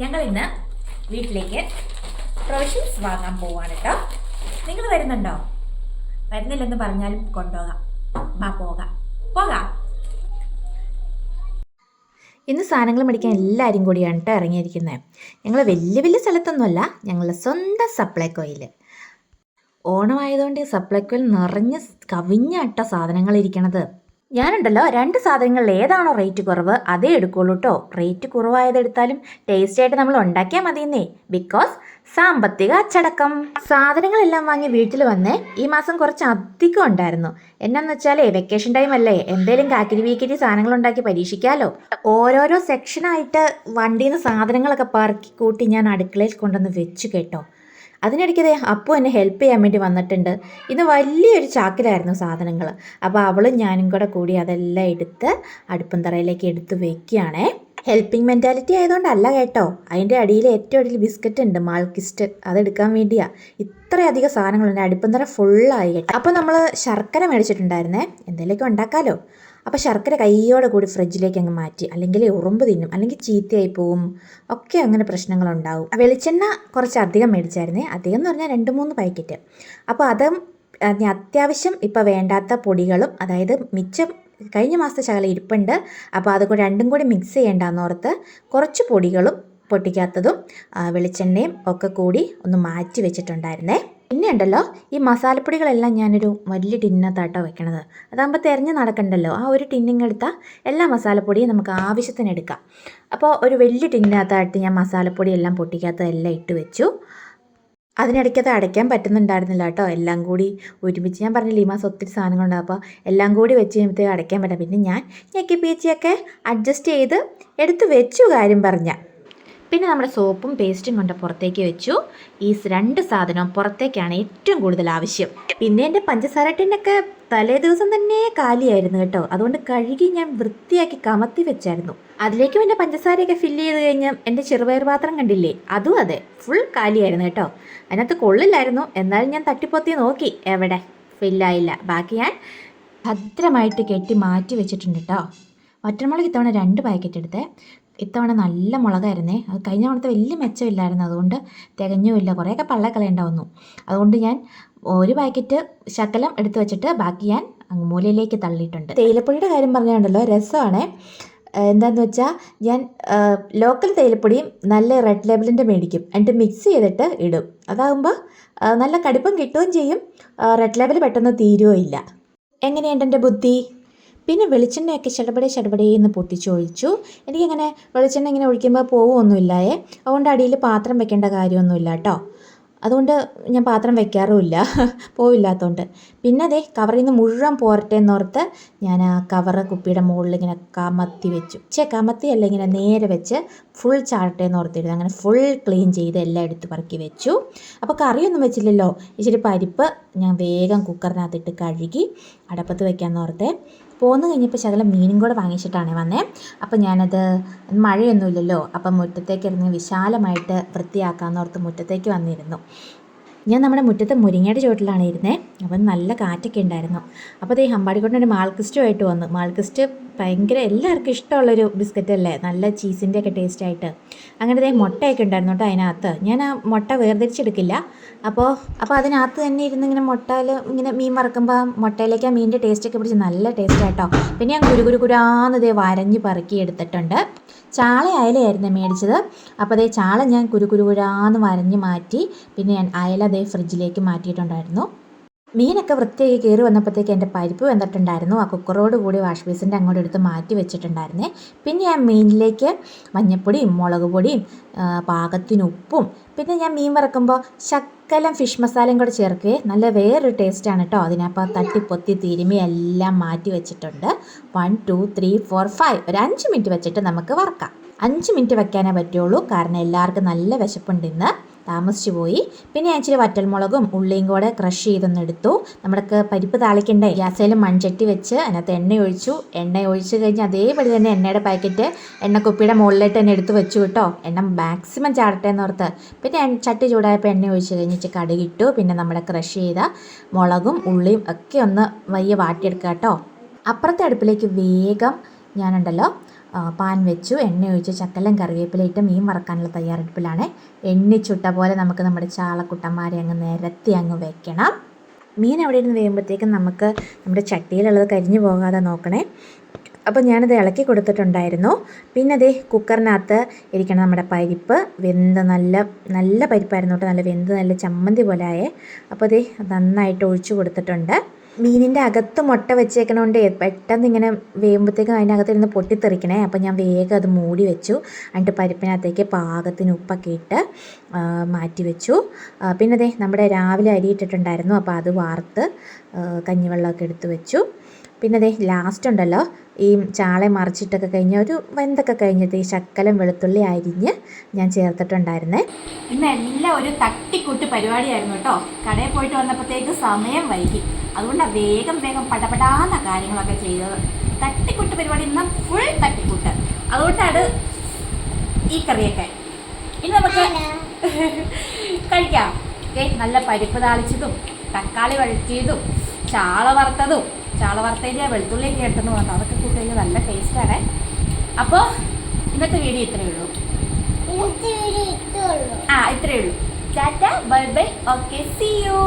ഞങ്ങൾ ഇന്ന് വീട്ടിലേക്ക് പ്രൊവിഷൻസ് വാങ്ങാൻ പോവാണ് കേട്ടോ. നിങ്ങൾ വരുന്നുണ്ടോ? വരുന്നില്ലെന്ന് പറഞ്ഞാലും കൊണ്ടുപോകാം. പോകാം പോകാം. ഇന്ന് സാധനങ്ങൾ മേടിക്കാൻ എല്ലാവരും കൂടിയാണ് കേട്ടോ ഇറങ്ങിയിരിക്കുന്നത്. ഞങ്ങൾ വലിയ വലിയ സ്ഥലത്തൊന്നുമല്ല, ഞങ്ങളുടെ സ്വന്തം സപ്ലൈകോയിൽ. ഓണമായതുകൊണ്ട് സപ്ലൈകോയിൽ നിറഞ്ഞ് കവിഞ്ഞാട്ട സാധനങ്ങൾ ഇരിക്കണത്. ഞാനുണ്ടല്ലോ 2 സാധനങ്ങളിൽ ഏതാണോ റേറ്റ് കുറവ് അതേ എടുക്കുള്ളൂ കേട്ടോ. റേറ്റ് കുറവായതെടുത്താലും ടേസ്റ്റായിട്ട് നമ്മൾ ഉണ്ടാക്കിയാൽ മതിയെന്നേ. ബിക്കോസ് സാമ്പത്തിക അച്ചടക്കം. സാധനങ്ങളെല്ലാം വാങ്ങി വീട്ടിൽ വന്നേ. ഈ മാസം കുറച്ച് അധികം ഉണ്ടായിരുന്നു. എന്നാന്ന് വെച്ചാലേ വെക്കേഷൻ ടൈം അല്ലേ, എന്തേലും കാക്കിരി വീക്കിരി സാധനങ്ങൾ ഉണ്ടാക്കി പരീക്ഷിക്കാമല്ലോ. ഓരോരോ സെക്ഷനായിട്ട് വണ്ടിയിൽ നിന്ന് സാധനങ്ങളൊക്കെ പറക്കി കൂട്ടി ഞാൻ അടുക്കളയിൽ കൊണ്ടുവന്ന് വെച്ചു കേട്ടോ. അതിനിടയ്ക്കതേ അപ്പു എന്നെ ഹെൽപ്പ് ചെയ്യാൻ വേണ്ടി വന്നിട്ടുണ്ട്. ഇന്ന് വലിയൊരു ചാക്കിലായിരുന്നു സാധനങ്ങൾ. അപ്പോൾ അവളും ഞാനും കൂടി അതെല്ലാം എടുത്ത് അടുപ്പും തറയിലേക്ക് എടുത്ത് വെക്കുകയാണേ. ഹെൽപ്പിംഗ് മെൻറ്റാലിറ്റി ആയതുകൊണ്ടല്ല കേട്ടോ. അതിൻ്റെ അടിയിൽ ഏറ്റവും അടിയിൽ ബിസ്ക്കറ്റ് ഉണ്ട്, മാൾക്കിസ്റ്റ്. അതെടുക്കാൻ വേണ്ടിയാണ് ഇത്രയധികം സാധനങ്ങളുണ്ട്. അടുപ്പും തറ ഫുള്ളായി കേട്ടോ. അപ്പോൾ നമ്മൾ ശർക്കര മേടിച്ചിട്ടുണ്ടായിരുന്നേ, എന്തെങ്കിലുമൊക്കെ ഉണ്ടാക്കാമല്ലോ. അപ്പോൾ ശർക്കര കയ്യോടെ കൂടി ഫ്രിഡ്ജിലേക്ക് അങ്ങ് മാറ്റി. അല്ലെങ്കിൽ ഉറുമ്പ് തിന്നും, അല്ലെങ്കിൽ ചീത്തയായി പോവും, ഒക്കെ അങ്ങനെ പ്രശ്നങ്ങളുണ്ടാവും. വെളിച്ചെണ്ണ കുറച്ച് അധികം മേടിച്ചായിരുന്നേ. അധികം എന്ന് പറഞ്ഞാൽ 2-3 പാക്കറ്റ്. അപ്പോൾ അതും അത്യാവശ്യം ഇപ്പോൾ വേണ്ടാത്ത പൊടികളും, അതായത് മിച്ചം കഴിഞ്ഞ മാസത്തെ ശകലം ഇരിപ്പുണ്ട്. അപ്പോൾ അത് രണ്ടും കൂടി മിക്സ് ചെയ്യേണ്ടെന്നോർത്ത് കുറച്ച് പൊടികളും പൊട്ടിക്കാത്തതും വെളിച്ചെണ്ണയും ഒക്കെ കൂടി ഒന്ന് മാറ്റി വെച്ചിട്ടുണ്ടായിരുന്നേ. പിന്നെ ഉണ്ടല്ലോ, ഈ മസാലപ്പൊടികളെല്ലാം ഞാനൊരു വലിയ ടിന്നകത്താട്ടോ വെക്കണത്. അതാകുമ്പോൾ തിരഞ്ഞ് നടക്കണ്ടല്ലോ. ആ ഒരു ടിന്നിങ്ങെടുത്താൽ എല്ലാ മസാലപ്പൊടിയും നമുക്ക് ആവശ്യത്തിന് എടുക്കാം. അപ്പോൾ ഒരു വലിയ ടിന്നകത്തായിട്ട് ഞാൻ മസാലപ്പൊടിയെല്ലാം പൊട്ടിക്കാത്തതെല്ലാം ഇട്ട് വെച്ചു. അതിനിടയ്ക്കത് അടയ്ക്കാൻ പറ്റുന്നുണ്ടായിരുന്നില്ല കേട്ടോ. എല്ലാം കൂടി ഒരുമിച്ച്, ഞാൻ പറഞ്ഞില്ല ഈ മാസം ഒത്തിരി സാധനങ്ങളുണ്ട്. അപ്പോൾ എല്ലാം കൂടി വെച്ച് കഴിയുമ്പോഴത്തേക്ക് അടയ്ക്കാൻ പറ്റാം. പിന്നെ ഞാൻ ഞെക്കി പീച്ചിയൊക്കെ അഡ്ജസ്റ്റ് ചെയ്ത് എടുത്ത് വെച്ചു കാര്യം പറഞ്ഞ. പിന്നെ നമ്മുടെ സോപ്പും പേസ്റ്റും കൊണ്ട് പുറത്തേക്ക് വെച്ചു. ഈ 2 സാധനവും പുറത്തേക്കാണ് ഏറ്റവും കൂടുതൽ ആവശ്യം. പിന്നെ എൻ്റെ പഞ്ചസാര ടിന്നൊക്കെ തലേ ദിവസം തന്നെ കാലിയായിരുന്നു കേട്ടോ. അതുകൊണ്ട് കഴുകി ഞാൻ വൃത്തിയാക്കി കമത്തി വെച്ചായിരുന്നു. അതിലേക്ക് പിന്നെ പഞ്ചസാരയൊക്കെ ഫില്ല് ചെയ്ത് കഴിഞ്ഞ് എൻ്റെ ചെറുപയർ പാത്രം കണ്ടില്ലേ, അതും അതെ ഫുൾ കാലിയായിരുന്നു കേട്ടോ. അതിനകത്ത് കൊള്ളില്ലായിരുന്നു. എന്നാലും ഞാൻ തട്ടിപ്പൊത്തി നോക്കി, എവിടെ ഫില്ലായില്ല. ബാക്കി ഞാൻ ഭദ്രമായിട്ട് കെട്ടി മാറ്റി വെച്ചിട്ടുണ്ട് കേട്ടോ. വറ്റൽമുളക് ഇത്തവണ 2 പാക്കറ്റ് എടുത്തേ. ഇത്തവണ നല്ല മുളകായിരുന്നേ. അത് കഴിഞ്ഞ തവണത്തെ വലിയ മെച്ചമില്ലായിരുന്നു, അതുകൊണ്ട് തികഞ്ഞുമില്ല. കുറേയൊക്കെ പള്ളക്കളയുണ്ടാവുന്നു. അതുകൊണ്ട് ഞാൻ 1 പാക്കറ്റ് ശകലം എടുത്ത് വെച്ചിട്ട് ബാക്കി ഞാൻ മൂലയിലേക്ക് തള്ളിയിട്ടുണ്ട്. തേയിലപ്പൊടിയുടെ കാര്യം പറഞ്ഞുകൊണ്ടല്ലോ, രസമാണ്. എന്താണെന്ന് വെച്ചാൽ ഞാൻ ലോക്കൽ തേയിലപ്പൊടിയും നല്ല റെഡ് ലേബലിൻ്റെ മേടിക്കും, എന്നിട്ട് മിക്സ് ചെയ്തിട്ട് ഇടും. അതാകുമ്പോൾ നല്ല കടുപ്പം കിട്ടുകയും ചെയ്യും, റെഡ് ലേബൽ പെട്ടെന്ന് തീരുകയും ഇല്ല. എങ്ങനെയുണ്ട് എൻ്റെ ബുദ്ധി? പിന്നെ വെളിച്ചെണ്ണയൊക്കെ ചടപടേ എന്ന് പൊട്ടിച്ചൊഴിച്ചു. എനിക്കങ്ങനെ വെളിച്ചെണ്ണ ഇങ്ങനെ ഒഴിക്കുമ്പോൾ പോവുമൊന്നുമില്ലായേ. അതുകൊണ്ട് അടിയിൽ പാത്രം വെക്കേണ്ട കാര്യമൊന്നുമില്ല കേട്ടോ. അതുകൊണ്ട് ഞാൻ പാത്രം വെക്കാറുമില്ല, പോവില്ലാത്തതുകൊണ്ട്. പിന്നെ അതേ കവറിൽ നിന്ന് മുഴുവൻ പോരട്ടെ എന്നോർത്ത് ഞാൻ ആ കവറ് കുപ്പിയുടെ മുകളിൽ ഇങ്ങനെ കമത്തി വെച്ചു. കമത്തിയല്ല, ഇങ്ങനെ നേരെ വെച്ച് ഫുൾ ചാടട്ടെ എന്നോർത്തിരുന്നു. അങ്ങനെ ഫുൾ ക്ലീൻ ചെയ്ത് എല്ലാം എടുത്ത് പറക്കി വെച്ചു. അപ്പോൾ കറിയൊന്നും വെച്ചില്ലല്ലോ. ഇച്ചിരി പരിപ്പ് ഞാൻ വേഗം കുക്കറിനകത്തിട്ട് കഴുകി അടപ്പത്ത് വെക്കാമെന്നോർത്തേ. പോന്നു കഴിഞ്ഞപ്പോൾ ശകലം മീനും കൂടെ വാങ്ങിച്ചിട്ടാണ് വന്നേ. അപ്പം ഞാനത് മഴയൊന്നുമില്ലല്ലോ, അപ്പം മുറ്റത്തേക്ക് ഇറങ്ങി വിശാലമായിട്ട് വൃത്തിയാക്കാമെന്നോർത്ത് മുറ്റത്തേക്ക് വന്നിരുന്നു. ഞാൻ നമ്മുടെ മുറ്റത്ത് മുരിങ്ങയുടെ ചുവട്ടിലാണ് ഇരുന്നേ. അപ്പം നല്ല കാറ്റൊക്കെ ഉണ്ടായിരുന്നു. അപ്പോൾ അതേ ഹമ്പാടിക്കൊണ്ടൊരു മാൾക്കിസ്റ്റുമായിട്ട് വന്നു. മാൾക്കിസ്റ്റ് ഭയങ്കര എല്ലാവർക്കും ഇഷ്ടമുള്ളൊരു ബിസ്ക്കറ്റ് അല്ലേ, നല്ല ചീസിൻ്റെ ഒക്കെ ടേസ്റ്റായിട്ട്. അങ്ങനെ അതേ മുട്ടയൊക്കെ ഉണ്ടായിരുന്നു കേട്ടോ അതിനകത്ത്. ഞാൻ ആ മുട്ട വേർതിരിച്ചെടുക്കില്ല. അപ്പോൾ അതിനകത്ത് തന്നെ ഇരുന്ന് ഇങ്ങനെ മുട്ടയിൽ ഇങ്ങനെ മീൻ വറക്കുമ്പോൾ മുട്ടയിലേക്ക് ആ മീനിൻ്റെ ടേസ്റ്റൊക്കെ പിടിച്ച് നല്ല ടേസ്റ്റായിട്ടോ. പിന്നെ ഞാൻ കുരുകുരാന്ന് ഇതേ വരഞ്ഞ് പറക്കി എടുത്തിട്ടുണ്ട്. ചാള അയലയായിരുന്നു മേടിച്ചത്. അപ്പോൾ അതേ ചാള ഞാൻ കുരുകുരാന്ന് വരഞ്ഞ് മാറ്റി. പിന്നെ ഞാൻ അയല അതേ ഫ്രിഡ്ജിലേക്ക് മാറ്റിയിട്ടുണ്ടായിരുന്നു. മീനൊക്കെ വൃത്തിയാക്കി കയറി വന്നപ്പോഴത്തേക്ക് എൻ്റെ പരിപ്പ് വെന്തിട്ടുണ്ടായിരുന്നു. ആ കുക്കറോട് കൂടി വാഷ് ബേസിൻ്റെ അങ്ങോട്ട് എടുത്ത് മാറ്റി വെച്ചിട്ടുണ്ടായിരുന്നേ. പിന്നെ ഞാൻ മീനിലേക്ക് മഞ്ഞൾപ്പൊടിയും മുളക് പൊടിയും പാകത്തിന് ഉപ്പും, പിന്നെ ഞാൻ മീൻ വറക്കുമ്പോൾ ശകലം ഫിഷ് മസാലയും കൂടെ ചേർക്കുകയെ നല്ല വേറൊരു ടേസ്റ്റാണ് കേട്ടോ. അതിനപ്പോൾ തട്ടിപ്പൊത്തി തിരുമി എല്ലാം മാറ്റി വെച്ചിട്ടുണ്ട്. 1 2 3 4 5 ഒരു 5 മിനിറ്റ് വെച്ചിട്ട് നമുക്ക് വറക്കാം. 5 മിനിറ്റ് വെക്കാനേ പറ്റുള്ളൂ, കാരണം എല്ലാവർക്കും നല്ല വിശപ്പുണ്ട് ഇന്ന്. താമസിച്ചു പോയി. പിന്നെ ഞാൻ ഇച്ചിരി വറ്റൽമുളകും ഉള്ളിയും കൂടെ ക്രഷ് ചെയ്തൊന്ന് എടുത്തു. നമ്മുടെ പരിപ്പ് താളിക്കണ്ടേ, ഗ്യാസേൽ മൺചട്ടി വെച്ച് അതിനകത്ത് എണ്ണ ഒഴിച്ചു. എണ്ണ ഒഴിച്ച് കഴിഞ്ഞ് അതേപടി തന്നെ എണ്ണയുടെ പാക്കറ്റ് എണ്ണക്കുപ്പിയുടെ മുകളിലായിട്ട് തന്നെ എടുത്ത് വെച്ചു കേട്ടോ. എണ്ണ മാക്സിമം ചാടട്ടെ എന്നോർത്ത്. പിന്നെ ചട്ടി ചൂടായപ്പോൾ എണ്ണ ഒഴിച്ച് കഴിഞ്ഞിട്ട് കടുകിട്ടു. പിന്നെ നമ്മുടെ ക്രഷ് ചെയ്ത മുളകും ഉള്ളിയും ഒക്കെ ഒന്ന് വയ്യ വാട്ടിയെടുക്കുക കേട്ടോ. അപ്പുറത്തെ അടുപ്പിലേക്ക് വേഗം ഞാനുണ്ടല്ലോ പാൻ വെച്ചു, എണ്ണ ഒഴിച്ച് ചക്കലും കറിവേപ്പിലയിട്ട് മീൻ വറക്കാനുള്ള തയ്യാറെടുപ്പിലാണ്. എണ്ണിച്ചുട്ട പോലെ നമുക്ക് നമ്മുടെ ചാളക്കുട്ടന്മാരെ അങ്ങ് നിരത്തി അങ്ങ് വെക്കണം. മീൻ അവിടെ ഇരുന്ന് വേകുമ്പോഴത്തേക്കും നമുക്ക് നമ്മുടെ ചട്ടിയിലുള്ളത് കരിഞ്ഞു പോകാതെ നോക്കണേ. അപ്പോൾ ഞാനത് ഇളക്കി കൊടുത്തിട്ടുണ്ടായിരുന്നു. പിന്നെ അതേ കുക്കറിനകത്ത് ഇരിക്കണം നമ്മുടെ പരിപ്പ്. വെന്ത് നല്ല പരിപ്പായിരുന്നു കേട്ടോ, നല്ല വെന്ത് നല്ല ചമ്മന്തി പോലെ ആയേ. അപ്പോൾ അതേ നന്നായിട്ട് ഒഴിച്ചു കൊടുത്തിട്ടുണ്ട്. മീനിൻ്റെ അകത്ത് മുട്ട വെച്ചേക്കണോണ്ട് പെട്ടെന്ന് ഇങ്ങനെ വേകുമ്പോഴത്തേക്കും അതിനകത്തിരുന്ന് പൊട്ടിത്തെറിക്കണേ. അപ്പോൾ ഞാൻ വേഗം അത് മൂടി വെച്ചു. എന്നിട്ട് പരിപ്പിനകത്തേക്ക് പാകത്തിന് ഉപ്പൊക്കെ ഇട്ട് മാറ്റി വെച്ചു. പിന്നെ അതേ നമ്മുടെ രാവിലെ അരി ഇട്ടിട്ടുണ്ടായിരുന്നു, അപ്പോൾ അത് വാർത്ത് കഞ്ഞിവെള്ളമൊക്കെ എടുത്ത് വെച്ചു. പിന്നെ അതേ ലാസ്റ്റ് ഉണ്ടല്ലോ ഈ ചാളെ മറിച്ചിട്ടൊക്കെ കഴിഞ്ഞ് ഒരു വെന്തൊക്കെ കഴിഞ്ഞിട്ട് ഈ ശക്കലം വെളുത്തുള്ളി അരിഞ്ഞ് ഞാൻ ചേർത്തിട്ടുണ്ടായിരുന്നേ. ഇന്ന് എല്ലാം ഒരു തട്ടിക്കൂട്ട് പരിപാടിയായിരുന്നു കേട്ടോ. കടയിൽ പോയിട്ട് വന്നപ്പോഴത്തേക്ക് സമയം വൈകി, അതുകൊണ്ടാണ് വേഗം പടപടാന്ന കാര്യങ്ങളൊക്കെ ചെയ്തത്. തട്ടിക്കൂട്ട് പരിപാടി ഇന്ന് ഫുൾ തട്ടിക്കൂട്ട്, അതുകൊണ്ടാണ് ഈ കറിയൊക്കെ. ഇനി നമുക്ക് കഴിക്കാം. നല്ല പരിപ്പ് താളിച്ചതും തക്കാളി വഴറ്റിയതും ചാള വറുത്തതിൻ്റെ വെളുത്തുള്ളിയൊക്കെ എടുത്തെന്ന് പറഞ്ഞു, അതൊക്കെ കൂട്ടി നല്ല ടേസ്റ്റാണ്. അപ്പോൾ ഇന്നത്തെ വീഡിയോ ഇത്രയേ ഉള്ളൂ. ഇത്രയേ ഉള്ളൂ. Tata bye bye. Okay, see U.